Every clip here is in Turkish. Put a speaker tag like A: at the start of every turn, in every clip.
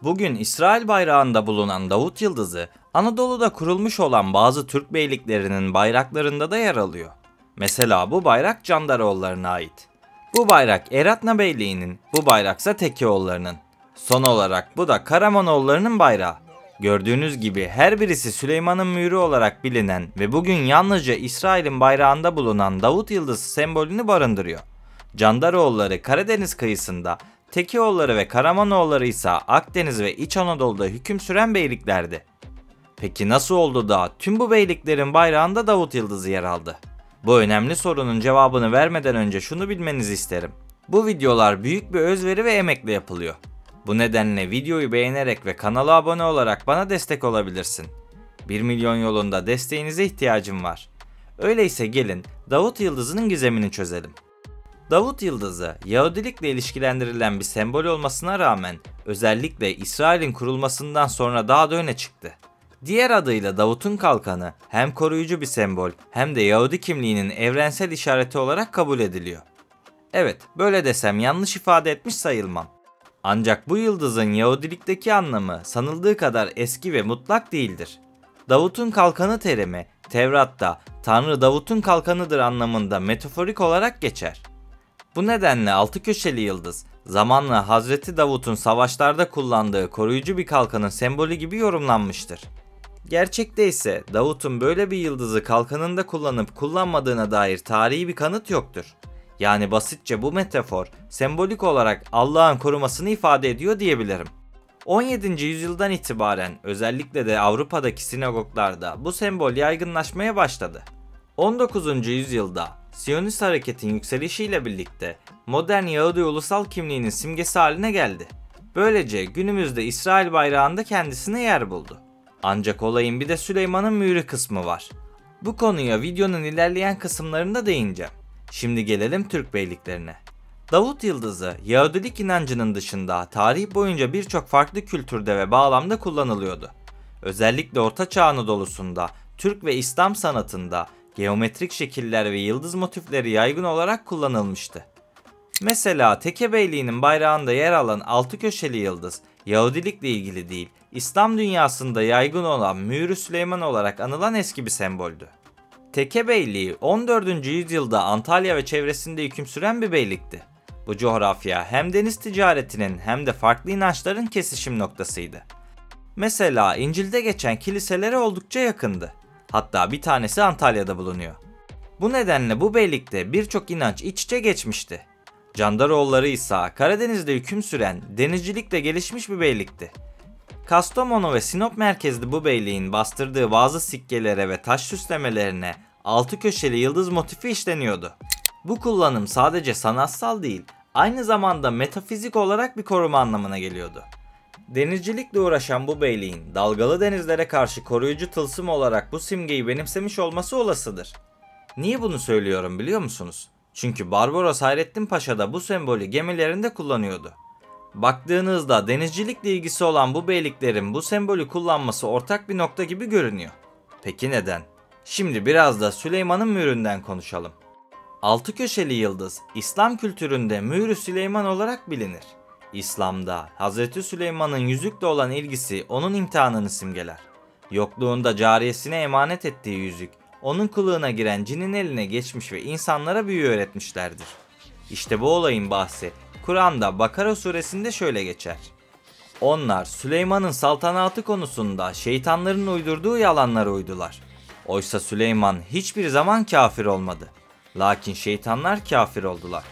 A: Bugün İsrail bayrağında bulunan Davut Yıldızı, Anadolu'da kurulmuş olan bazı Türk beyliklerinin bayraklarında da yer alıyor. Mesela bu bayrak Candaroğulları'na ait. Bu bayrak Eratna Beyliği'nin, bu bayraksa Tekioğulları'nın. Son olarak bu da Karamanoğulları'nın bayrağı. Gördüğünüz gibi her birisi Süleyman'ın mührü olarak bilinen ve bugün yalnızca İsrail'in bayrağında bulunan Davut Yıldızı sembolünü barındırıyor. Candaroğulları Karadeniz kıyısında, Tekioğulları ve Karamanoğulları ise Akdeniz ve İç Anadolu'da hüküm süren beyliklerdi. Peki nasıl oldu da tüm bu beyliklerin bayrağında Davut Yıldızı yer aldı? Bu önemli sorunun cevabını vermeden önce şunu bilmenizi isterim. Bu videolar büyük bir özveri ve emekle yapılıyor. Bu nedenle videoyu beğenerek ve kanala abone olarak bana destek olabilirsin. 1 milyon yolunda desteğinize ihtiyacım var. Öyleyse gelin Davut Yıldızı'nın gizemini çözelim. Davut Yıldızı, Yahudilikle ilişkilendirilen bir sembol olmasına rağmen özellikle İsrail'in kurulmasından sonra daha da öne çıktı. Diğer adıyla Davut'un kalkanı hem koruyucu bir sembol hem de Yahudi kimliğinin evrensel işareti olarak kabul ediliyor. Evet, böyle desem yanlış ifade etmiş sayılmam. Ancak bu yıldızın Yahudilikteki anlamı sanıldığı kadar eski ve mutlak değildir. Davut'un kalkanı terimi Tevrat'ta Tanrı Davut'un kalkanıdır anlamında metaforik olarak geçer. Bu nedenle altı köşeli yıldız zamanla Hazreti Davut'un savaşlarda kullandığı koruyucu bir kalkanın sembolü gibi yorumlanmıştır. Gerçekte ise Davut'un böyle bir yıldızı kalkanında kullanıp kullanmadığına dair tarihi bir kanıt yoktur. Yani basitçe bu metafor sembolik olarak Allah'ın korumasını ifade ediyor diyebilirim. 17. yüzyıldan itibaren özellikle de Avrupa'daki sinagoglarda bu sembol yaygınlaşmaya başladı. 19. yüzyılda Siyonist hareketin yükselişiyle birlikte modern Yahudi ulusal kimliğinin simgesi haline geldi. Böylece günümüzde İsrail bayrağında kendisine yer buldu. Ancak olayın bir de Süleyman'ın mührü kısmı var. Bu konuya videonun ilerleyen kısımlarında değineceğim. Şimdi gelelim Türk beyliklerine. Davut Yıldızı, Yahudilik inancının dışında tarih boyunca birçok farklı kültürde ve bağlamda kullanılıyordu. Özellikle Orta Çağ Anadolu'sunda, Türk ve İslam sanatında geometrik şekiller ve yıldız motifleri yaygın olarak kullanılmıştı. Mesela Teke Beyliği'nin bayrağında yer alan altı köşeli yıldız, Yahudilikle ilgili değil, İslam dünyasında yaygın olan Mührü Süleyman olarak anılan eski bir semboldü. Teke Beyliği 14. yüzyılda Antalya ve çevresinde hüküm süren bir beylikti. Bu coğrafya hem deniz ticaretinin hem de farklı inançların kesişim noktasıydı. Mesela İncil'de geçen kiliselere oldukça yakındı. Hatta bir tanesi Antalya'da bulunuyor. Bu nedenle bu beylikte birçok inanç iç içe geçmişti. Candaroğulları ise Karadeniz'de hüküm süren, denizcilikle gelişmiş bir beylikti. Kastamonu ve Sinop merkezli bu beyliğin bastırdığı bazı sikkelere ve taş süslemelerine altı köşeli yıldız motifi işleniyordu. Bu kullanım sadece sanatsal değil, aynı zamanda metafizik olarak bir koruma anlamına geliyordu. Denizcilikle uğraşan bu beyliğin dalgalı denizlere karşı koruyucu tılsım olarak bu simgeyi benimsemiş olması olasıdır. Niye bunu söylüyorum biliyor musunuz? Çünkü Barbaros Hayrettin Paşa da bu sembolü gemilerinde kullanıyordu. Baktığınızda denizcilikle ilgisi olan bu beyliklerin bu sembolü kullanması ortak bir nokta gibi görünüyor. Peki neden? Şimdi biraz da Süleyman'ın mühründen konuşalım. Altı köşeli yıldız, İslam kültüründe Mührü Süleyman olarak bilinir. İslam'da Hazreti Süleyman'ın yüzükle olan ilgisi onun imtihanını simgeler. Yokluğunda cariyesine emanet ettiği yüzük, onun kılığına giren cinin eline geçmiş ve insanlara büyü öğretmişlerdir. İşte bu olayın bahsi Kur'an'da Bakara suresinde şöyle geçer. Onlar Süleyman'ın saltanatı konusunda şeytanların uydurduğu yalanlara uydular. Oysa Süleyman hiçbir zaman kafir olmadı. Lakin şeytanlar kafir oldular.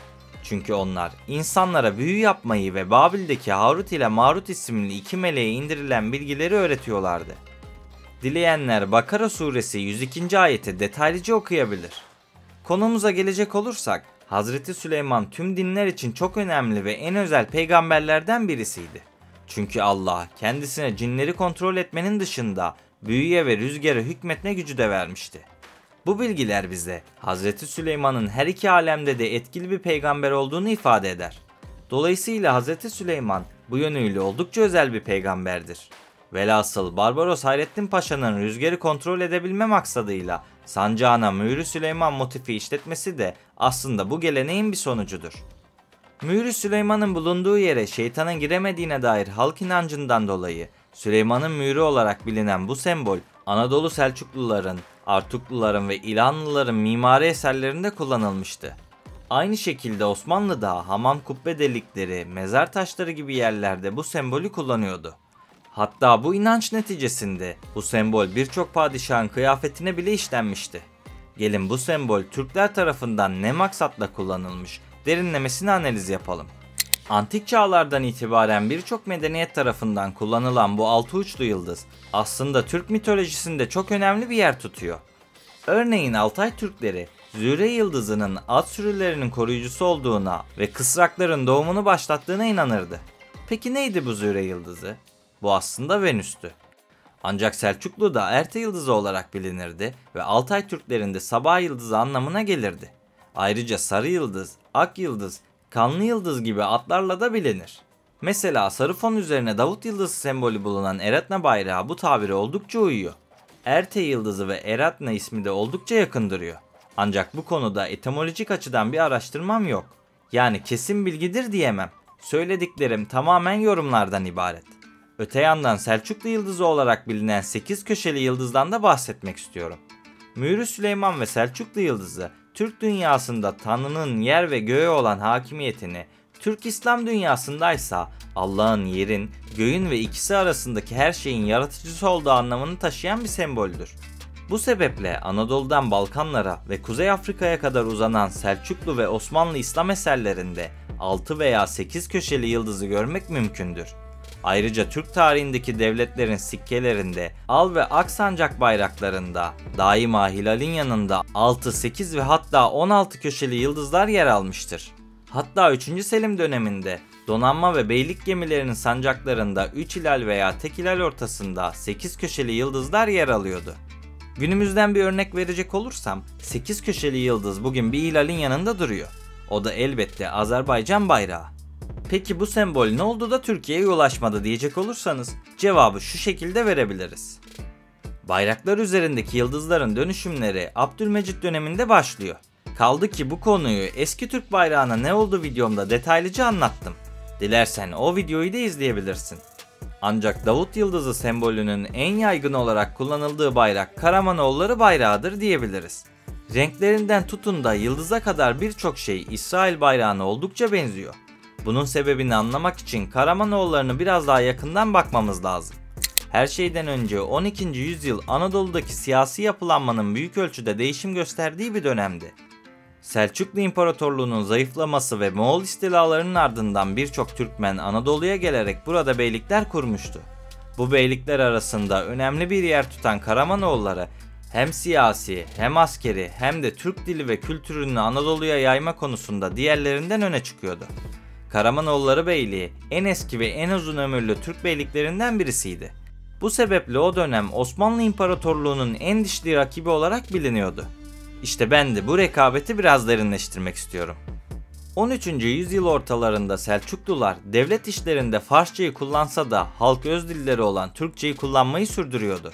A: Çünkü onlar insanlara büyü yapmayı ve Babil'deki Harut ile Marut isimli iki meleğe indirilen bilgileri öğretiyorlardı. Dileyenler Bakara suresi 102. ayeti detaylıca okuyabilir. Konumuza gelecek olursak, Hazreti Süleyman tüm dinler için çok önemli ve en özel peygamberlerden birisiydi. Çünkü Allah kendisine cinleri kontrol etmenin dışında büyüye ve rüzgara hükmetme gücü de vermişti. Bu bilgiler bize Hazreti Süleyman'ın her iki alemde de etkili bir peygamber olduğunu ifade eder. Dolayısıyla Hazreti Süleyman bu yönüyle oldukça özel bir peygamberdir. Velhasıl Barbaros Hayrettin Paşa'nın rüzgarı kontrol edebilme maksadıyla sancağına Mührü Süleyman motifi işletmesi de aslında bu geleneğin bir sonucudur. Mührü Süleyman'ın bulunduğu yere şeytanın giremediğine dair halk inancından dolayı Süleyman'ın mührü olarak bilinen bu sembol Anadolu Selçukluların, Artukluların ve İlhanlıların mimari eserlerinde kullanılmıştı. Aynı şekilde Osmanlı'da hamam kubbe delikleri, mezar taşları gibi yerlerde bu sembolü kullanıyordu. Hatta bu inanç neticesinde bu sembol birçok padişahın kıyafetine bile işlenmişti. Gelin bu sembol Türkler tarafından ne maksatla kullanılmış, derinlemesine analiz yapalım. Antik çağlardan itibaren birçok medeniyet tarafından kullanılan bu altı uçlu yıldız aslında Türk mitolojisinde çok önemli bir yer tutuyor. Örneğin Altay Türkleri Zühre yıldızının at sürülerinin koruyucusu olduğuna ve kısrakların doğumunu başlattığına inanırdı. Peki neydi bu Zühre yıldızı? Bu aslında Venüs'tü. Ancak Selçuklu'da Erte yıldızı olarak bilinirdi ve Altay Türklerinde Sabah yıldızı anlamına gelirdi. Ayrıca Sarı yıldız, Ak yıldız, Kanlı yıldız gibi adlarla da bilinir. Mesela sarı fon üzerine Davut yıldızı sembolü bulunan Eretna bayrağı bu tabire oldukça uyuyor. Erte yıldızı ve Eretna ismi de oldukça yakın duruyor. Ancak bu konuda etimolojik açıdan bir araştırmam yok. Yani kesin bilgidir diyemem. Söylediklerim tamamen yorumlardan ibaret. Öte yandan Selçuklu yıldızı olarak bilinen 8 köşeli yıldızdan da bahsetmek istiyorum. Mührü Süleyman ve Selçuklu yıldızı Türk dünyasında Tanrı'nın yer ve göğe olan hakimiyetini, Türk İslam dünyasındaysa Allah'ın yerin, göğün ve ikisi arasındaki her şeyin yaratıcısı olduğu anlamını taşıyan bir semboldür. Bu sebeple Anadolu'dan Balkanlara ve Kuzey Afrika'ya kadar uzanan Selçuklu ve Osmanlı İslam eserlerinde 6 veya 8 köşeli yıldızı görmek mümkündür. Ayrıca Türk tarihindeki devletlerin sikkelerinde, al ve ak sancak bayraklarında daima hilalin yanında 6, 8 ve hatta 16 köşeli yıldızlar yer almıştır. Hatta 3. Selim döneminde donanma ve beylik gemilerinin sancaklarında 3 hilal veya tek hilal ortasında 8 köşeli yıldızlar yer alıyordu. Günümüzden bir örnek verecek olursam 8 köşeli yıldız bugün bir hilalin yanında duruyor. O da elbette Azerbaycan bayrağı. Peki bu sembol ne oldu da Türkiye'ye ulaşmadı diyecek olursanız cevabı şu şekilde verebiliriz. Bayraklar üzerindeki yıldızların dönüşümleri Abdülmecit döneminde başlıyor. Kaldı ki bu konuyu eski Türk bayrağına ne oldu videomda detaylıca anlattım. Dilersen o videoyu da izleyebilirsin. Ancak Davut yıldızı sembolünün en yaygın olarak kullanıldığı bayrak Karamanoğulları bayrağıdır diyebiliriz. Renklerinden tutun da yıldıza kadar birçok şey İsrail bayrağına oldukça benziyor. Bunun sebebini anlamak için Karamanoğullarını biraz daha yakından bakmamız lazım. Her şeyden önce 12. yüzyıl Anadolu'daki siyasi yapılanmanın büyük ölçüde değişim gösterdiği bir dönemdi. Selçuklu İmparatorluğu'nun zayıflaması ve Moğol istilalarının ardından birçok Türkmen Anadolu'ya gelerek burada beylikler kurmuştu. Bu beylikler arasında önemli bir yer tutan Karamanoğulları hem siyasi hem askeri hem de Türk dili ve kültürünü Anadolu'ya yayma konusunda diğerlerinden öne çıkıyordu. Karamanoğulları Beyliği en eski ve en uzun ömürlü Türk beyliklerinden birisiydi. Bu sebeple o dönem Osmanlı İmparatorluğu'nun en dişli rakibi olarak biliniyordu. İşte ben de bu rekabeti biraz derinleştirmek istiyorum. 13. yüzyıl ortalarında Selçuklular devlet işlerinde Farsçayı kullansa da halk öz dilleri olan Türkçeyi kullanmayı sürdürüyordu.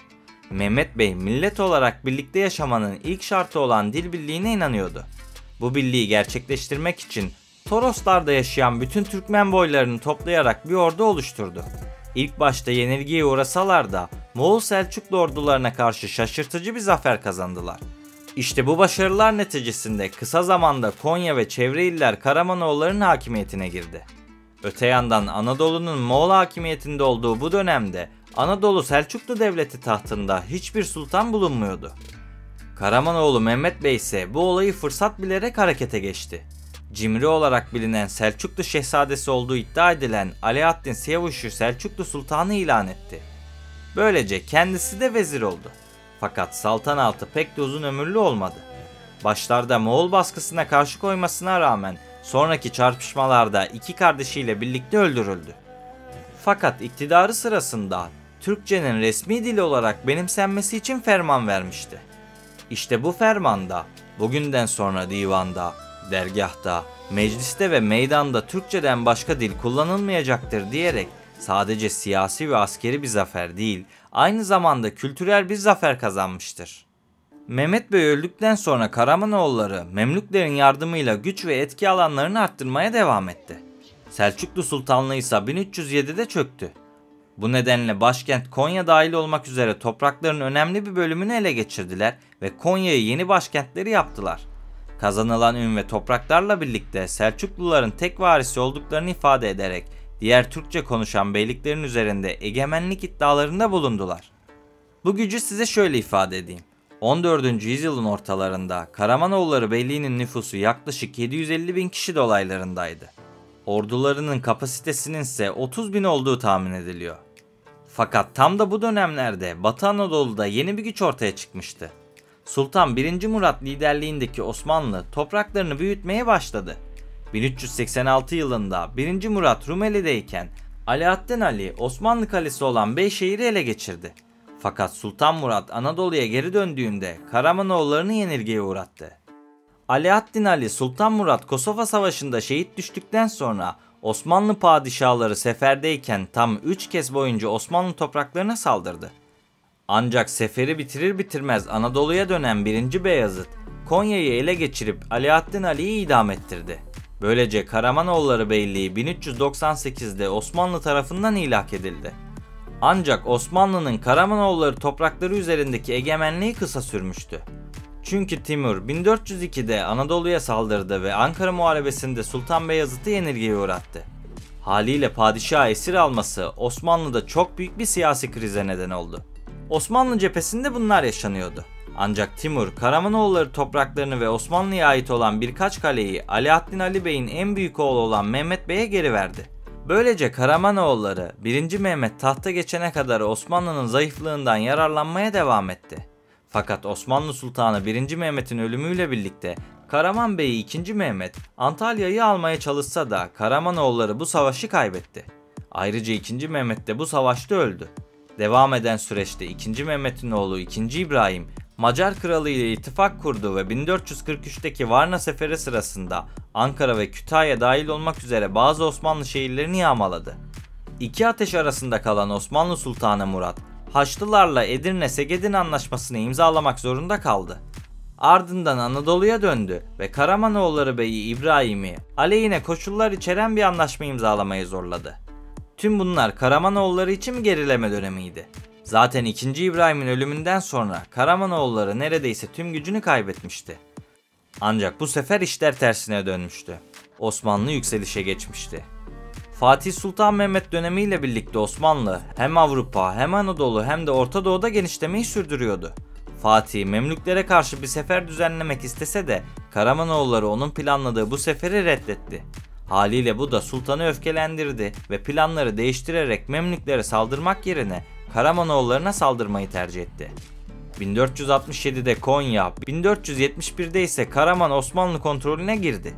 A: Mehmet Bey millet olarak birlikte yaşamanın ilk şartı olan dil birliğine inanıyordu. Bu birliği gerçekleştirmek için Toroslar'da yaşayan bütün Türkmen boylarını toplayarak bir ordu oluşturdu. İlk başta yenilgiye uğrasalar da Moğol Selçuklu ordularına karşı şaşırtıcı bir zafer kazandılar. İşte bu başarılar neticesinde kısa zamanda Konya ve çevre iller Karamanoğulların hakimiyetine girdi. Öte yandan Anadolu'nun Moğol hakimiyetinde olduğu bu dönemde Anadolu Selçuklu Devleti tahtında hiçbir sultan bulunmuyordu. Karamanoğlu Mehmet Bey ise bu olayı fırsat bilerek harekete geçti. Cimri olarak bilinen Selçuklu şehzadesi olduğu iddia edilen Alaaddin Siyavuş'u Selçuklu Sultanı ilan etti. Böylece kendisi de vezir oldu. Fakat saltanatı pek de uzun ömürlü olmadı. Başlarda Moğol baskısına karşı koymasına rağmen sonraki çarpışmalarda iki kardeşiyle birlikte öldürüldü. Fakat iktidarı sırasında Türkçenin resmi dili olarak benimsenmesi için ferman vermişti. İşte bu fermanda bugünden sonra divanda, dergahta, mecliste ve meydanda Türkçeden başka dil kullanılmayacaktır diyerek sadece siyasi ve askeri bir zafer değil, aynı zamanda kültürel bir zafer kazanmıştır. Mehmet Bey öldükten sonra Karamanoğulları Memlüklerin yardımıyla güç ve etki alanlarını arttırmaya devam etti. Selçuklu Sultanlığı ise 1307'de çöktü. Bu nedenle başkent Konya dahil olmak üzere toprakların önemli bir bölümünü ele geçirdiler ve Konya'yı yeni başkentleri yaptılar. Kazanılan ün ve topraklarla birlikte Selçukluların tek varisi olduklarını ifade ederek diğer Türkçe konuşan beyliklerin üzerinde egemenlik iddialarında bulundular. Bu gücü size şöyle ifade edeyim. 14. yüzyılın ortalarında Karamanoğulları Beyliği'nin nüfusu yaklaşık 750 bin kişi dolaylarındaydı. Ordularının kapasitesinin ise 30 bin olduğu tahmin ediliyor. Fakat tam da bu dönemlerde Batı Anadolu'da yeni bir güç ortaya çıkmıştı. Sultan 1. Murat liderliğindeki Osmanlı topraklarını büyütmeye başladı. 1386 yılında 1. Murat Rumeli'deyken Alaaddin Ali Osmanlı kalesi olan Beyşehir'i ele geçirdi. Fakat Sultan Murat Anadolu'ya geri döndüğünde Karamanoğullarını yenilgiye uğrattı. Alaaddin Ali Sultan Murat Kosova Savaşı'nda şehit düştükten sonra Osmanlı padişahları seferdeyken tam 3 kez boyunca Osmanlı topraklarına saldırdı. Ancak seferi bitirir bitirmez Anadolu'ya dönen 1. Beyazıt, Konya'yı ele geçirip Alaaddin Ali'yi idam ettirdi. Böylece Karamanoğulları Beyliği 1398'de Osmanlı tarafından ilhak edildi. Ancak Osmanlı'nın Karamanoğulları toprakları üzerindeki egemenliği kısa sürmüştü. Çünkü Timur 1402'de Anadolu'ya saldırdı ve Ankara Muharebesi'nde Sultan Beyazıt'ı yenilgiye uğrattı. Haliyle padişahı esir alması Osmanlı'da çok büyük bir siyasi krize neden oldu. Osmanlı cephesinde bunlar yaşanıyordu. Ancak Timur, Karamanoğulları topraklarını ve Osmanlı'ya ait olan birkaç kaleyi Alaaddin Ali Bey'in en büyük oğlu olan Mehmet Bey'e geri verdi. Böylece Karamanoğulları 1. Mehmet tahta geçene kadar Osmanlı'nın zayıflığından yararlanmaya devam etti. Fakat Osmanlı Sultanı 1. Mehmet'in ölümüyle birlikte Karaman Bey'i 2. Mehmet Antalya'yı almaya çalışsa da Karamanoğulları bu savaşı kaybetti. Ayrıca 2. Mehmet de bu savaşta öldü. Devam eden süreçte 2. Mehmet'in oğlu 2. İbrahim Macar Kralı ile ittifak kurdu ve 1443'teki Varna Seferi sırasında Ankara ve Kütahya dahil olmak üzere bazı Osmanlı şehirlerini yağmaladı. İki ateş arasında kalan Osmanlı Sultanı Murat, Haçlılarla Edirne-Segedin Anlaşması'nı imzalamak zorunda kaldı. Ardından Anadolu'ya döndü ve Karamanoğulları Beyi İbrahim'i aleyhine koşullar içeren bir anlaşma imzalamaya zorladı. Tüm bunlar Karamanoğulları için bir gerileme dönemiydi. Zaten 2. İbrahim'in ölümünden sonra Karamanoğulları neredeyse tüm gücünü kaybetmişti. Ancak bu sefer işler tersine dönmüştü. Osmanlı yükselişe geçmişti. Fatih Sultan Mehmet dönemiyle birlikte Osmanlı hem Avrupa hem Anadolu hem de Orta Doğu'da genişlemeyi sürdürüyordu. Fatih Memlüklere karşı bir sefer düzenlemek istese de Karamanoğulları onun planladığı bu seferi reddetti. Haliyle bu da sultanı öfkelendirdi ve planları değiştirerek Memlüklere saldırmak yerine Karamanoğullarına saldırmayı tercih etti. 1467'de Konya, 1471'de ise Karaman Osmanlı kontrolüne girdi.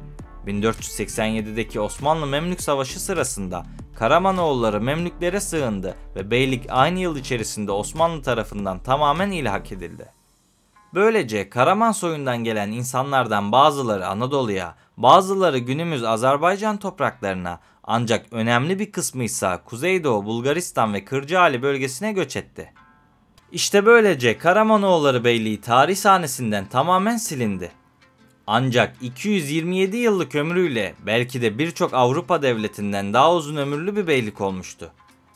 A: 1487'deki Osmanlı-Memlük Savaşı sırasında Karamanoğulları Memlüklere sığındı ve beylik aynı yıl içerisinde Osmanlı tarafından tamamen ilhak edildi. Böylece Karaman soyundan gelen insanlardan bazıları Anadolu'ya, bazıları günümüz Azerbaycan topraklarına, ancak önemli bir kısmı ise Kuzeydoğu Bulgaristan ve Kırcaali bölgesine göç etti. İşte böylece Karamanoğulları Beyliği tarih sahnesinden tamamen silindi. Ancak 227 yıllık ömrüyle belki de birçok Avrupa devletinden daha uzun ömürlü bir beylik olmuştu.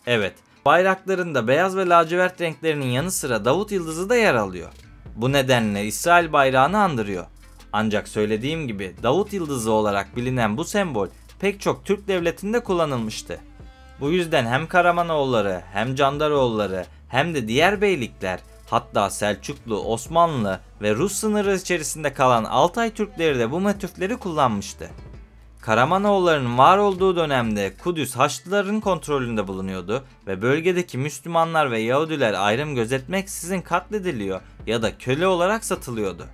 A: Evet, bayraklarında beyaz ve lacivert renklerinin yanı sıra Davut Yıldızı da yer alıyor. Bu nedenle İsrail bayrağını andırıyor. Ancak söylediğim gibi Davut Yıldızı olarak bilinen bu sembol pek çok Türk devletinde kullanılmıştı. Bu yüzden hem Karamanoğulları hem Candaroğulları hem de diğer beylikler, hatta Selçuklu, Osmanlı ve Rus sınırı içerisinde kalan Altay Türkleri de bu motifleri kullanmıştı. Karamanoğullarının var olduğu dönemde Kudüs Haçlıların kontrolünde bulunuyordu ve bölgedeki Müslümanlar ve Yahudiler ayrım gözetmeksizin katlediliyor ya da köle olarak satılıyordu.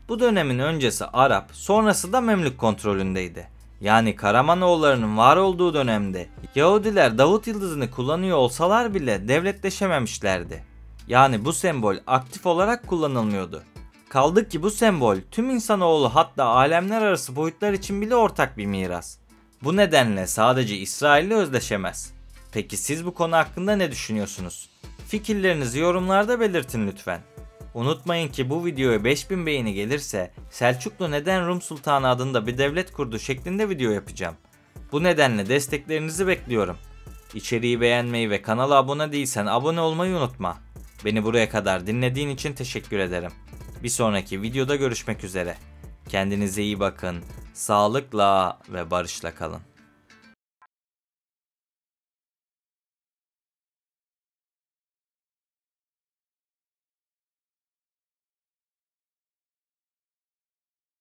A: Bu dönemin öncesi Arap, sonrası da Memlük kontrolündeydi. Yani Karamanoğullarının var olduğu dönemde Yahudiler Davut Yıldızı'nı kullanıyor olsalar bile devletleşememişlerdi. Yani bu sembol aktif olarak kullanılmıyordu. Kaldı ki bu sembol tüm insanoğlu, hatta alemler arası boyutlar için bile ortak bir miras. Bu nedenle sadece İsrail'le özdeşemez. Peki siz bu konu hakkında ne düşünüyorsunuz? Fikirlerinizi yorumlarda belirtin lütfen. Unutmayın ki bu videoya 5000 beğeni gelirse Selçuklu neden Rum Sultanı adında bir devlet kurdu şeklinde video yapacağım. Bu nedenle desteklerinizi bekliyorum. İçeriği beğenmeyi ve kanala abone değilsen abone olmayı unutma. Beni buraya kadar dinlediğin için teşekkür ederim. Bir sonraki videoda görüşmek üzere. Kendinize iyi bakın. Sağlıkla ve barışla kalın.